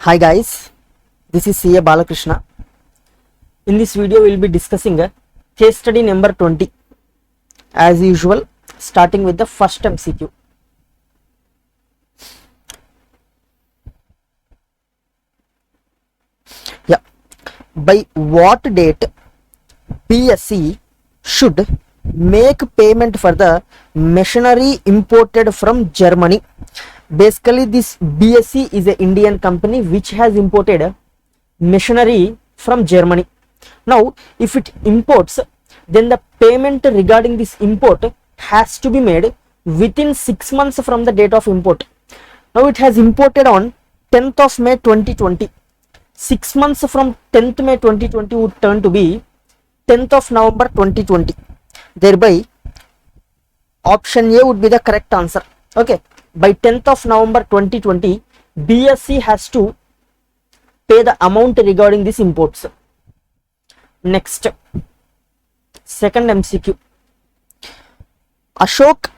Hi guys, this is CA Balakrishna. In this video we will be discussing a case study number 20 as usual, starting with the first MCQ. Yeah, by what date BSc should make payment for the machinery imported from Germany? Basically this BSc is an Indian company which has imported machinery from Germany. Now if it imports, then the payment regarding this import has to be made within 6 months from the date of import. Now it has imported on 10th of May 2020. 6 months from 10th May 2020 would turn to be 10th of November 2020. Thereby option A would be the correct answer. Okay, by 10th of November 2020 BSc has to pay the amount regarding these imports. Next, second MCQ. Ashok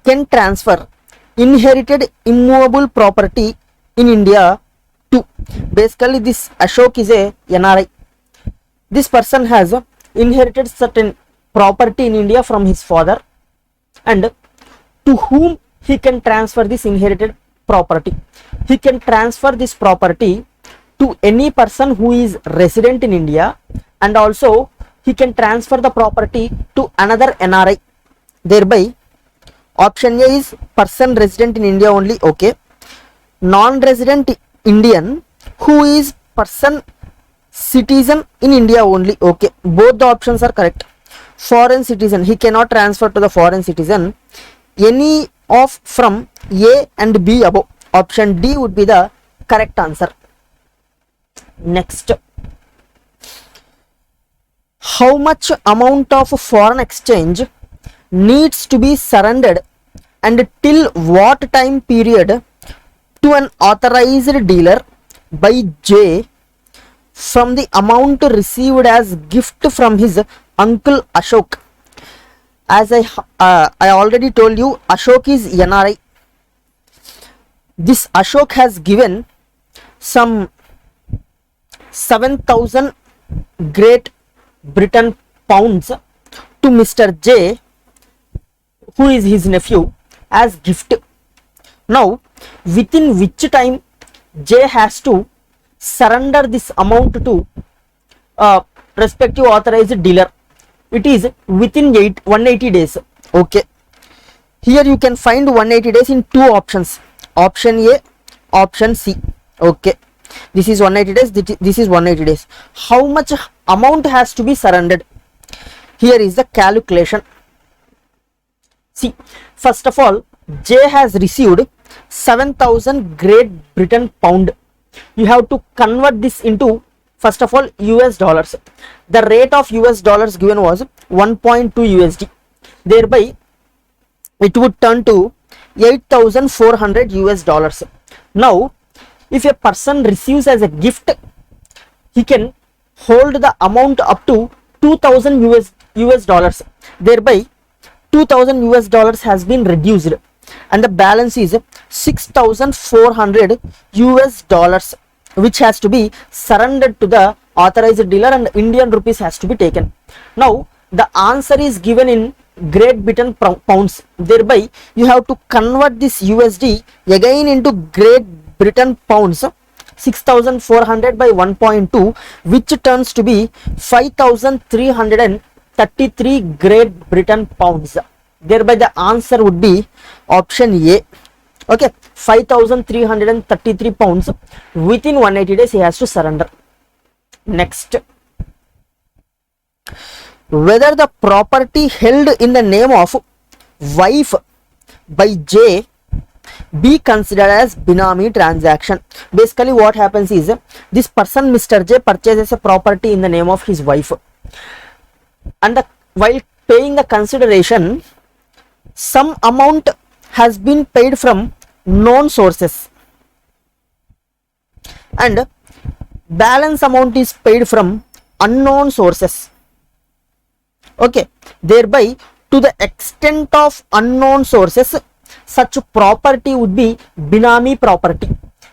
can transfer inherited immovable property in India to. Basically this Ashok is a NRI. This person has inherited certain property in India from his father, and to whom he can transfer this inherited property. He can transfer this property to any person who is resident in India, and also he can transfer the property to another NRI. Thereby option A is person resident in India only. Okay, non-resident Indian who is person citizen in India only. Okay, both the options are correct. Foreign citizen, he cannot transfer to the foreign citizen. Any of from A and B above. Option D would be the correct answer. Next, how much amount of foreign exchange needs to be surrendered and till what time period to an authorized dealer by J from the amount received as gift from his uncle Ashok? As I already told you, Ashok is NRI. This Ashok has given some 7,000 Great Britain pounds to Mr. J, who is his nephew, as gift. Now within which time J has to surrender this amount to respective authorized dealer? It is within 180 days. Okay, here you can find 180 days in two options, option A, option C. Okay, this is 180 days, this is 180 days. How much amount has to be surrendered? Here is the calculation. See, first of all, J has received 7,000 Great Britain pound. You have to convert this into, first of all, US dollars. The rate of US dollars given was 1.2 USD. Thereby it would turn to 8,400 US dollars. Now if a person receives as a gift, he can hold the amount up to 2,000 US dollars. Thereby 2,000 US dollars has been reduced and the balance is 6,400 US dollars, which has to be surrendered to the authorized dealer, and Indian rupees has to be taken. Now the answer is given in Great Britain pounds. Thereby you have to convert this USD again into Great Britain pounds. 6,400 by 1.2, which turns to be 5,333 Great Britain pounds. Thereby the answer would be option A. Okay, 5,333 pounds within 180 days he has to surrender. Next, whether the property held in the name of wife by J be considered as Benami transaction. Basically what happens is, this person Mr. J purchases a property in the name of his wife, and while paying the consideration, some amount has been paid from known sources and balance amount is paid from unknown sources. Okay, thereby To the extent of unknown sources, such property would be Benami property.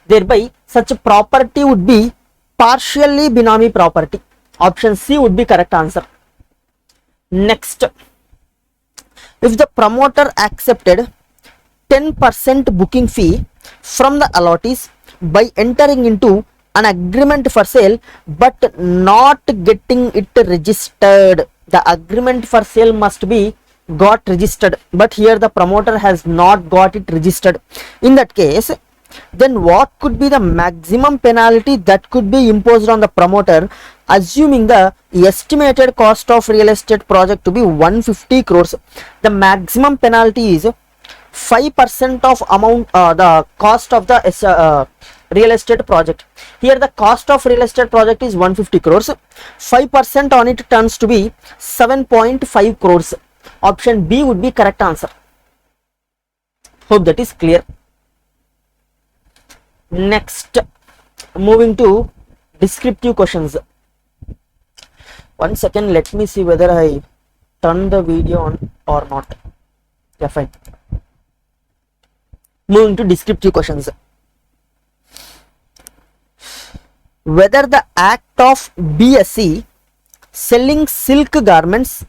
Thereby, such property would be partially Benami property. Option C would be correct answer. Next, if the promoter accepted 10% booking fee from the allottees by entering into an agreement for sale but not getting it registered, the agreement for sale must be got registered, but here the promoter has not got it registered. In that case, then what could be the maximum penalty that could be imposed on the promoter, assuming the estimated cost of real estate project to be 150 crores? The maximum penalty is 5% of amount, the cost of the real estate project. Here the cost of real estate project is 150 crores. 5% on it turns to be 7.5 crores. Option B would be correct answer. Hope that is clear. Next, moving to descriptive questions. 1 second, let me see whether I turn the video on or not. Yeah, fine. Moving to descriptive questions. Whether the act of BSE selling silk garments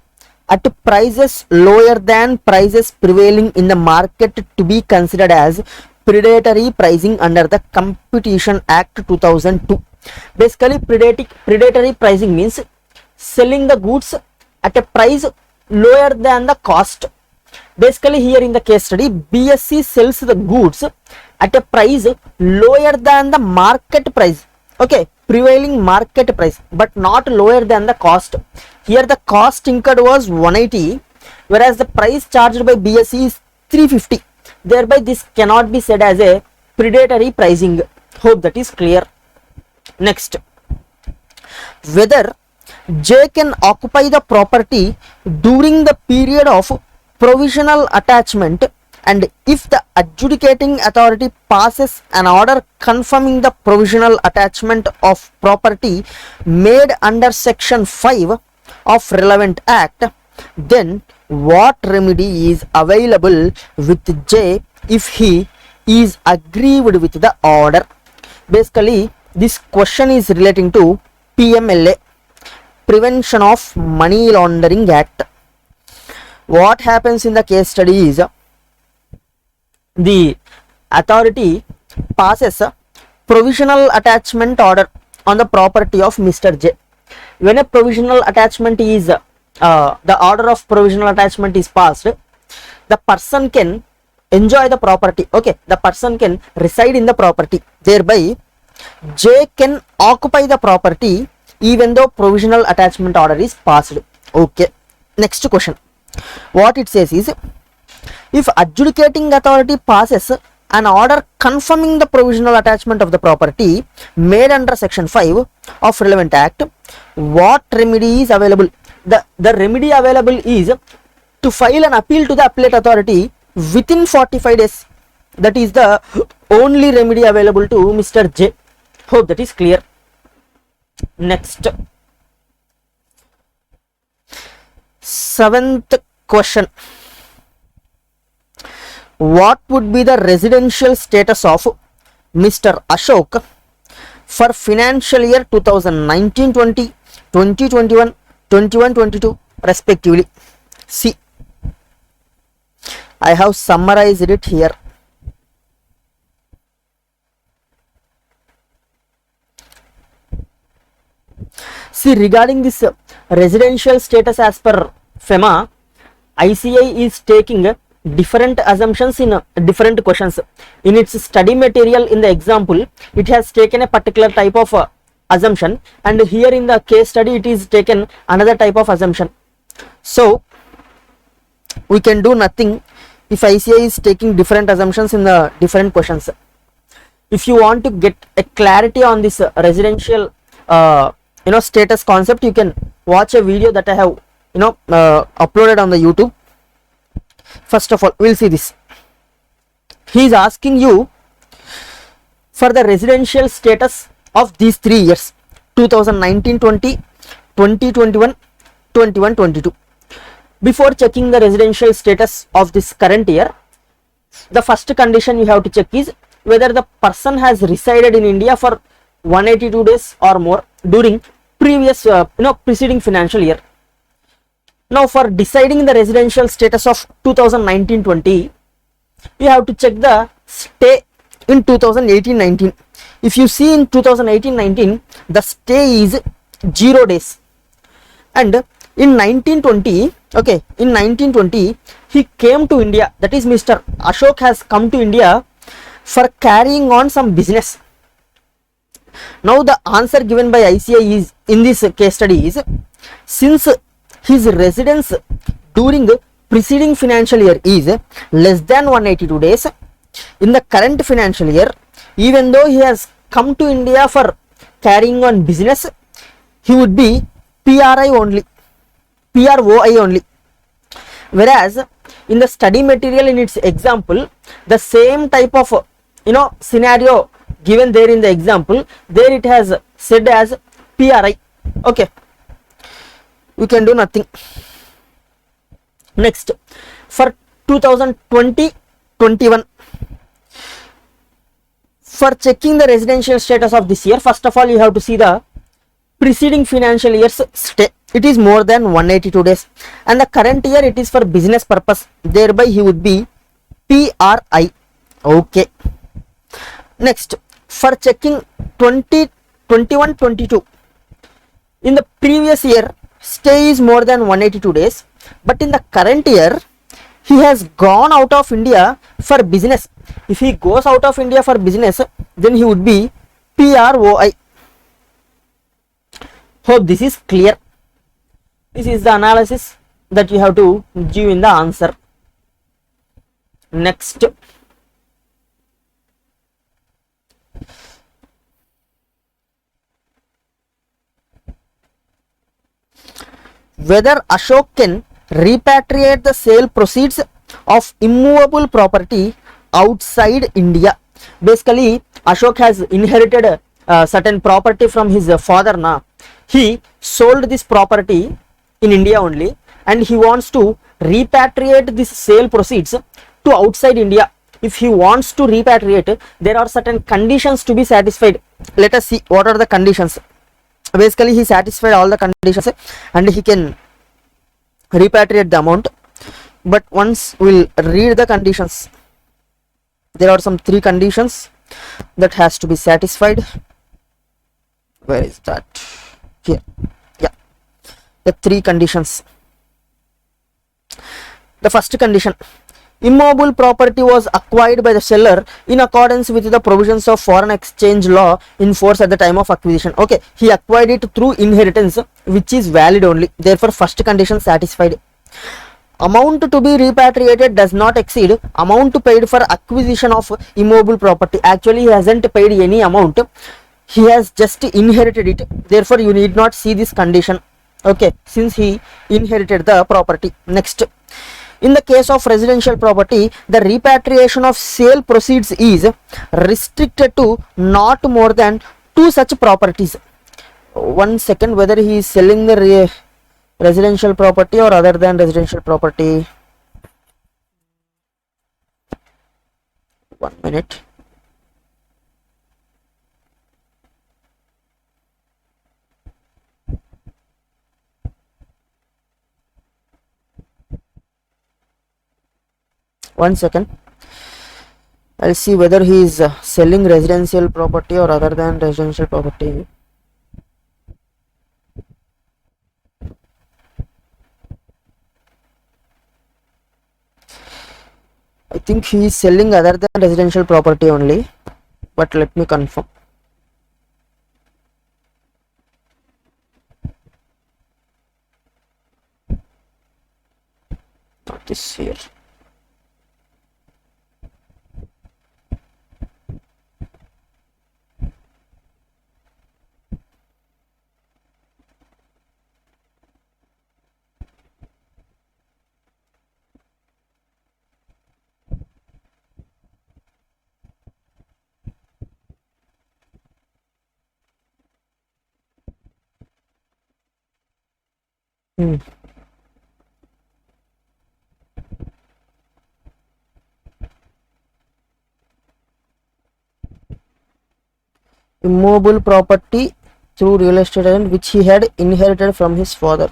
at prices lower than prices prevailing in the market to be considered as predatory pricing under the Competition Act 2002. Basically, predatory pricing means selling the goods at a price lower than the cost. Basically, here in the case study, BSE sells the goods at a price lower than the market price. Okay, prevailing market price, but not lower than the cost. Here the cost incurred was 180, whereas the price charged by BSE is 350. Thereby, this cannot be said as a predatory pricing. Hope that is clear. Next, whether J can occupy the property during the period of provisional attachment, and if the adjudicating authority passes an order confirming the provisional attachment of property made under section 5 of relevant act, then what remedy is available with J if he is aggrieved with the order? Basically, this question is relating to PMLA, Prevention of Money Laundering Act. What happens in the case study is, the authority passes a provisional attachment order on the property of Mr. J. When a provisional attachment is the order of provisional attachment is passed, the person can enjoy the property. Okay, the person can reside in the property. Thereby, J can occupy the property even though provisional attachment order is passed. Okay, next question. What it says is, if adjudicating authority passes an order confirming the provisional attachment of the property made under section 5 of relevant act, what remedy is available? The remedy available is to file an appeal to the appellate authority within 45 days. That is the only remedy available to Mr. J. Hope that is clear. Next, 7th question. What would be the residential status of Mr. Ashok for financial year 2019-20, 2021, 21-22 respectively? See, I have summarized it here. See, regarding this residential status as per FEMA, ICI is taking different assumptions in different questions. In its study material, in the example, it has taken a particular type of assumption, and here in the case study it is taken another type of assumption. So we can do nothing if ICI is taking different assumptions in the different questions. If you want to get a clarity on this residential status concept, you can watch a video that I have uploaded on the YouTube. First of all, we'll see this. He is asking you for the residential status of these 3 years, 2019-20, 2021, 21-22. before checking the residential status of this current year, the first condition you have to check is whether the person has resided in India for 182 days or more during previous preceding financial year. Now for deciding the residential status of 2019-20, you have to check the stay in 2018-19. If you see in 2018-19, the stay is 0 days, and in 1920, okay, in 1920 he came to India, that is Mr. Ashok has come to India for carrying on some business. Now the answer given by ICI is, in this case study is, since his residence during preceding financial year is less than 182 days, in the current financial year, even though he has come to India for carrying on business, he would be PRI only, PROI only. Whereas in the study material, in its example, the same type of scenario given there in the example, there it has said as PRI. Okay, we can do nothing. Next, for 2020-21, for checking the residential status of this year, first of all you have to see the preceding financial year's stay. It is more than 182 days, and the current year it is for business purpose, thereby he would be PRI. Okay. Next, for checking 2021-22, in the previous year stay is more than 182 days, but in the current year he has gone out of India for business. If he goes out of India for business, then he would be PROI. Hope this is clear. This is the analysis that you have to give in the answer. Next, whether Ashok can repatriate the sale proceeds of immovable property outside India. Basically, Ashok has inherited certain property from his father. Now he sold this property in India only, and he wants to repatriate this sale proceeds to outside India. If he wants to repatriate, there are certain conditions to be satisfied. Let us see what are the conditions. Basically, he satisfied all the conditions and he can repatriate the amount, but once we'll read the conditions, there are some 3 conditions that has to be satisfied. Where is that? Here. Yeah, the 3 conditions. The first condition: immovable property was acquired by the seller in accordance with the provisions of foreign exchange law in force at the time of acquisition. Okay, he acquired it through inheritance, which is valid only, therefore first condition satisfied. Amount to be repatriated does not exceed amount paid for acquisition of immovable property. Actually, he hasn't paid any amount, he has just inherited it, therefore you need not see this condition. Okay, since he inherited the property. Next, in the case of residential property, the repatriation of sale proceeds is restricted to not more than 2 such properties. 1 second, whether he is selling the residential property or other than residential property. 1 minute. One second, I'll see whether he is selling residential property or other than residential property. I think he is selling other than residential property only, but let me confirm. Not this here. immovable property through real estate agent which he had inherited from his father.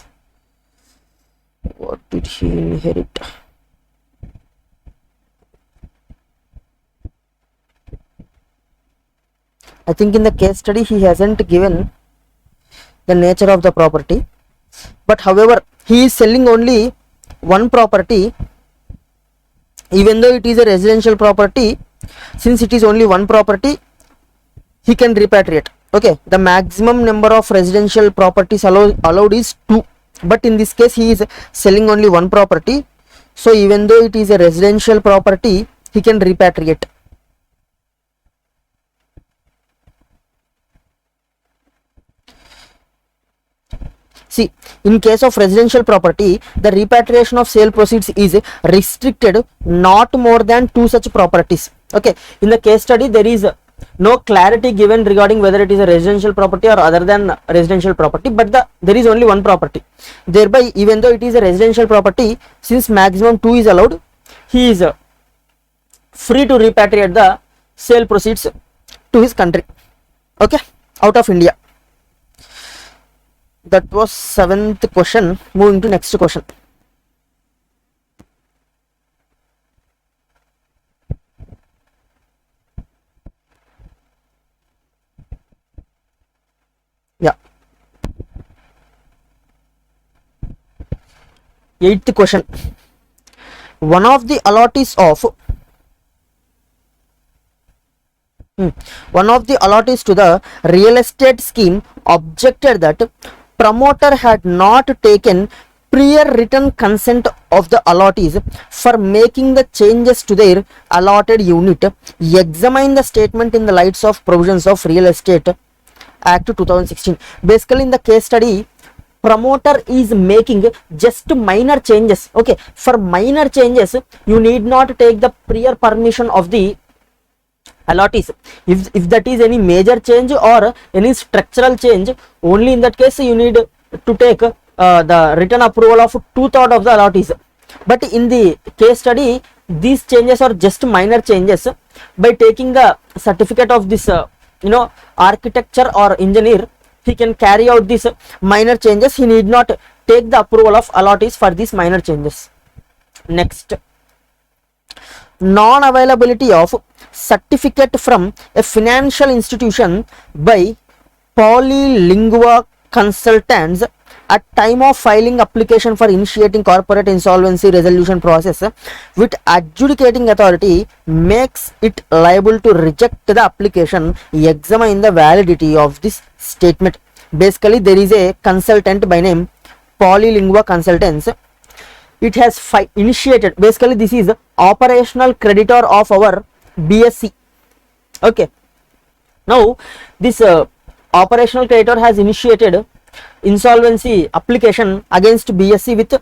What did he inherit? I think in the case study he hasn't given the nature of the property, but however he is selling only one property. Even though it is a residential property, since it is only one property, he can repatriate. Okay, the maximum number of residential properties allowed is 2, but in this case he is selling only one property, so even though it is a residential property, he can repatriate. See, in case of residential property, the repatriation of sale proceeds is restricted not more than 2 such properties. Okay, in the case study there is no clarity given regarding whether it is a residential property or other than residential property, but there is only one property. Thereby, even though it is a residential property, since maximum 2 is allowed, he is free to repatriate the sale proceeds to his country. Okay, out of India. That was 7th question. Moving to next question. Yeah. 8th question. One of the allottees to the real estate scheme objected that promoter had not taken prior written consent of the allottees for making the changes to their allotted unit. Examine the statement in the lights of provisions of Real Estate Act 2016. Basically, in the case study, promoter is making just minor changes. Okay, for minor changes you need not take the prior permission of the allottees. If that is any major change or any structural change, only in that case you need to take the written approval of 2/3 of the allottees. But in the case study, these changes are just minor changes. By taking the certificate of this architecture or engineer, he can carry out these minor changes. He need not take the approval of allottees for these minor changes. Next, non-availability of certificate from a financial institution by polylingua consultants at time of filing application for initiating corporate insolvency resolution process with adjudicating authority makes it liable to reject the application. Examine the validity of this statement. Basically, there is a consultant by name polylingua consultants. It has initiated, basically this is operational creditor of our BSc. Okay, now this operational creditor has initiated insolvency application against BSc with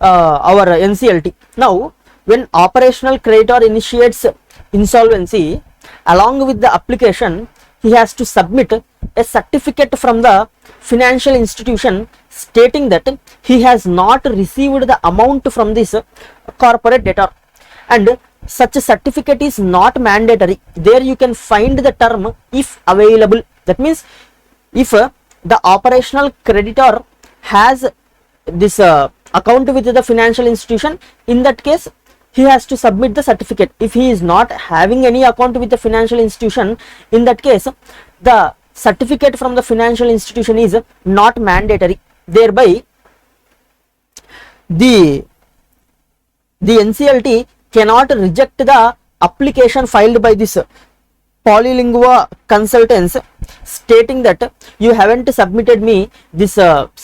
our NCLT. Now, when operational creditor initiates insolvency, along with the application he has to submit a certificate from the financial institution stating that he has not received the amount from this corporate debtor, and such a certificate is not mandatory. There you can find the term if available. That means if the operational creditor has this account with the financial institution, in that case he has to submit the certificate. If he is not having any account with the financial institution, in that case the certificate from the financial institution is not mandatory. Thereby the NCLT cannot reject the application filed by this polylingua consultants stating that you haven't submitted me this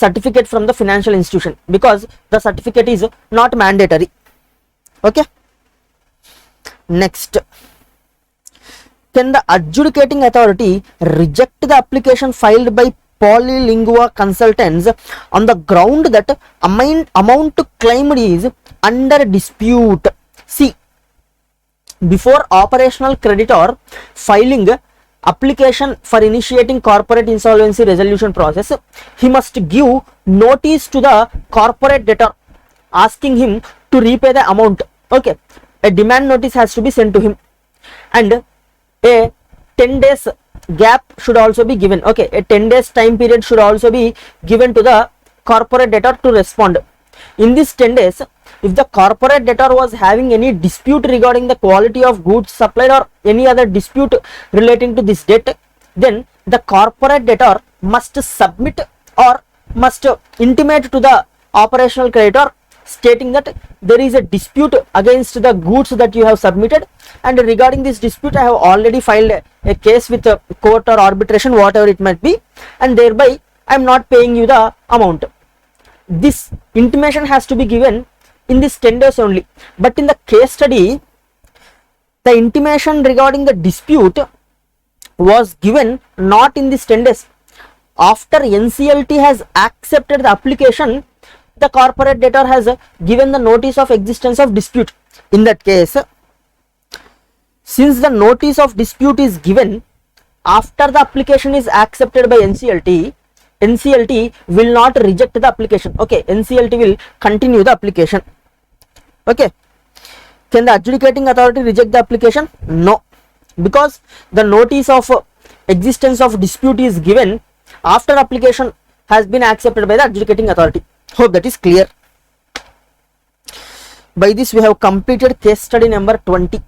certificate from the financial institution, because the certificate is not mandatory. Okay, next, can the adjudicating authority reject the application filed by polylingua consultants on the ground that amount claimed is under dispute? See, before operational creditor filing application for initiating corporate insolvency resolution process, he must give notice to the corporate debtor asking him to repay the amount. Okay, a demand notice has to be sent to him, and a 10 days gap should also be given. Okay, a 10 days time period should also be given to the corporate debtor to respond. In this 10 days, if the corporate debtor was having any dispute regarding the quality of goods supplied or any other dispute relating to this debt, then the corporate debtor must submit or must intimate to the operational creditor stating that there is a dispute against the goods that you have submitted, and regarding this dispute I have already filed a case with a court or arbitration, whatever it might be, and thereby I am not paying you the amount. This intimation has to be given in this 10 days only. But in the case study, the intimation regarding the dispute was given not in this 10 days. After NCLT has accepted the application, the corporate debtor has given the notice of existence of dispute. In that case, since the notice of dispute is given after the application is accepted by NCLT, NCLT will not reject the application. Okay, NCLT will continue the application. Okay, can the adjudicating authority reject the application? No, because the notice of existence of dispute is given after application has been accepted by the adjudicating authority. Hope that is clear. By this we have completed case study number 20.